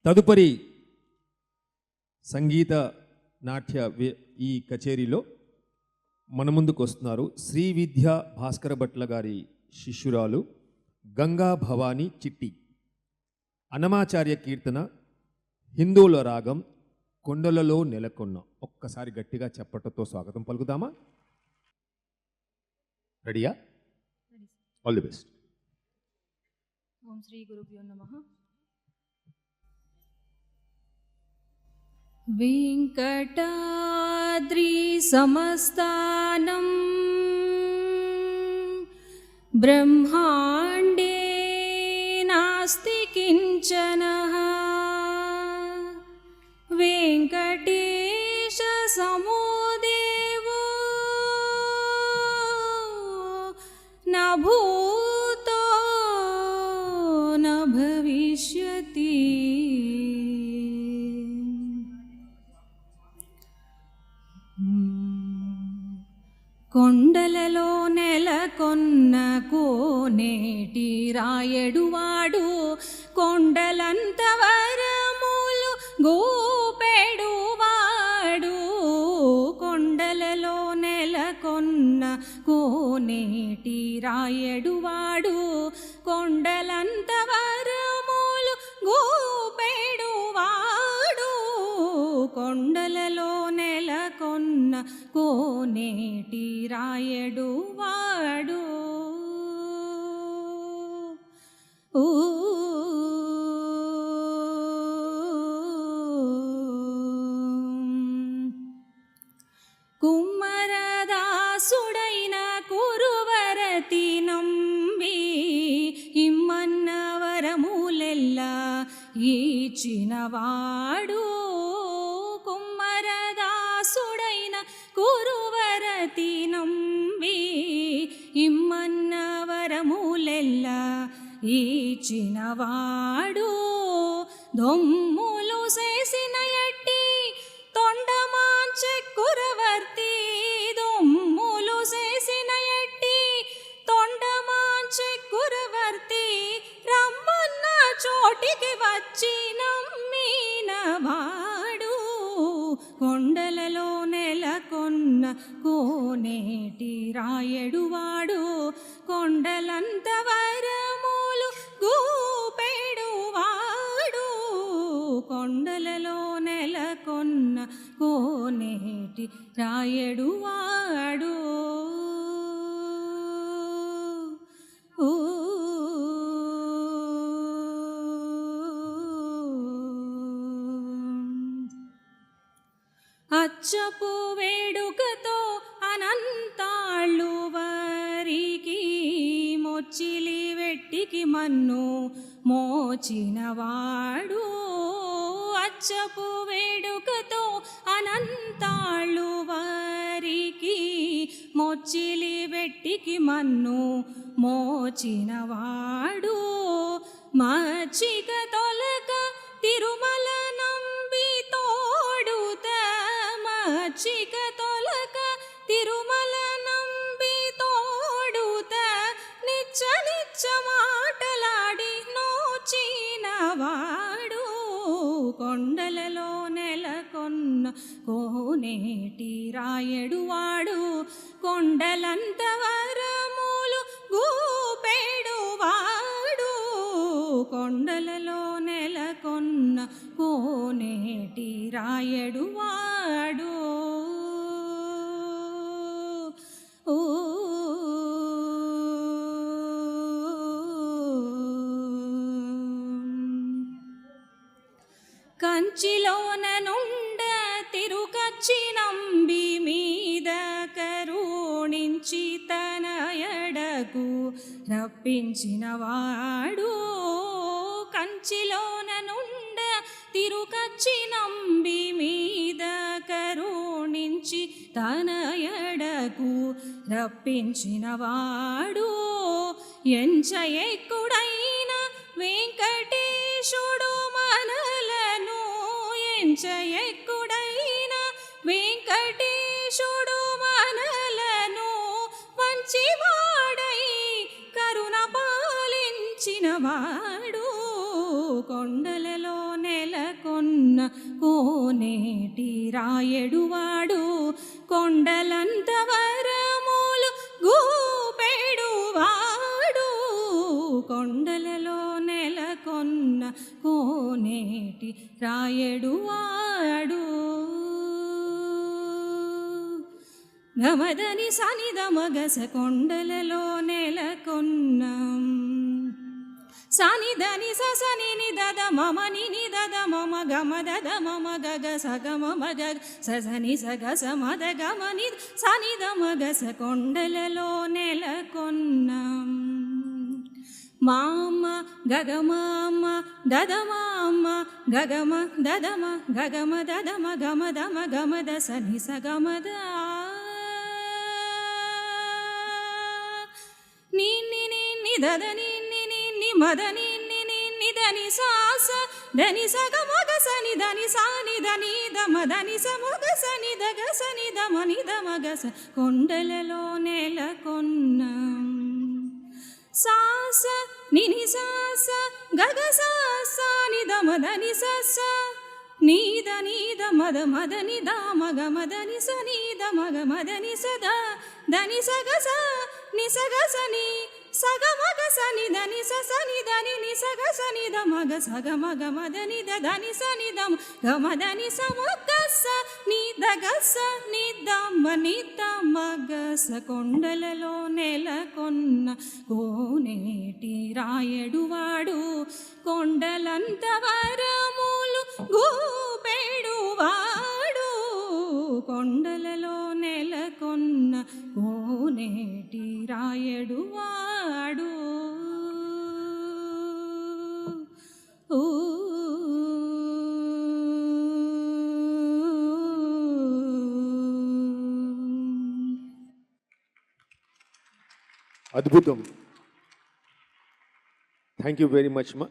తదుపరి సంగీత నాట్య ఈ కచేరీలో మన ముందుకు వస్తున్నారు శ్రీ విద్య భాస్కర భట్ల గారి శిష్యురాలు గంగా భవానీ చిట్టి. అన్నమాచార్య కీర్తన హిందువుల రాగం కొండలలో నెలకొన్న. ఒక్కసారి గట్టిగా చెప్పటంతో స్వాగతం పలుకుదామా? రెడీయా? All the best. ఓం శ్రీ గురుభ్యో నమః. వెంకటాద్రి సమస్తానం బ్రహ్మాండే నాస్తి కించనః వెంకటేశ సమో దేవో న భూతో న భవిష్యతి. కొండలలో నెలకొన్న కోనేటి రాయడువాడు కొండలంత వరములు గోపెడువాడు. కొండలలో నెలకొన్న కోనేటి రాయడువాడు కొండలంత వరములు గోపెడువాడు. కొండలలో నెలకొన్న కోనేటి రాయడువాడు. కుమ్మరదాసుడైన కురువరతి నంబి ఇమ్మన్న వరములెల్లా ఇచ్చినవాడు. కుమ్మరదాసుడైన కురువరతి నంబి ఇమ్మన్న వరములెల్లా ఇచ్చినవాడు. దొమ్ములు చేసిన ఎట్టి తొండమాంచె కురవర్తి. దొమ్ములు చేసిన ఎట్టి తొండమాంచె కురవర్తి రమ్మన్న చోటికి వచ్చి నమ్మినవాడు. కొండలలో నెలకొన్న కోనేటి రాయడువాడు కొండలంత వరములు గూపెడువాడు. కొండలలో నెలకొన్న కోనేటి రాయడువాడు. అచ్చపు వేడుకతో అనంతాళ్ళు వారికి మొచ్చిలి వెట్టికి మన్ను మోచినవాడు. అచ్చపు వేడుకతో అనంతాళ్ళు వారికి మొచ్చిలి వెట్టికి మన్ను మోచినవాడు. మచ్చిక తొలక తిరుమల నంబి తోడుత. మచ్చిక తొలక తిరుమల నంబి తోడుత. నిచ్చ నిచ్చ మాటలాడి నోచినవాడు. కొండలలో నెలకొన్న కోనేటి రాయడువాడు కొండలంత వరములు గూపెడువాడు. కొండలలో నెలకొన్న కోనేటి రాయడువాడు. కంచిలోన నుండ తిరుకచ్చి నంబి మీద కరుణించి తన ఎడకు రప్పించినవాడు. కంచిలోన నుండ తిరుకచ్చి నంబి మీద కరుణించి తన ఎడకు రప్పించినవాడు. ఎంచ ఎక్కుడైన వెంకటేశుడు మనలను ఎంచ ఎక్కుడైన వెంకటేశుడు మనలను మంచివాడై కరుణ పాలించినవాడు. కొండలలో నెల కోనేటి రాయడువాడు కొండలంత వరములు గూపెడువాడు కొండలలో నెలకొన్న కోనేటి రాయడువాడు గమదని సనిదమగస కొండలలో నెలకొన్న సనిదని సని నిదద మమ నిదద మమ గమ దద మమ గగ సగమ మగ సని సగ సమద గమని సనిద మగస కొండలలో నెలకొన్న మామ గగమామ దదమామ గగమ దదమ గగమ దదమ గమ దమ గమద సని సగమద ని దద ని మదని ని సాస దని సగమగ సని దని సాని దని దమ దని సమగ సని దగ సని దమ ని దమగ స కొండలలో నెలకొన్న సాస నిని సాస గగ సాస ని దమ దని సస నీద నీద మద మదని దామ గమ దని స నీద మగ మదని సద దని సగ స ని సగ సని సగ మగ సని దని స సని దని ని సగ సని ద మగ సగ మగ మదని ద దని సని దమ గమ దని స మగ స ని దగ స ని దమ ని ద మగ స కొండలలో నెలకొన్న కోనేటి రాయడువాడు కొండలంత వరములు గూపెడువాడు కొండలలో నెలకొన్న కోనేటి రాయడువాడు అద్భుతం. థ్యాంక్ యూ వెరీ మచ్ మా.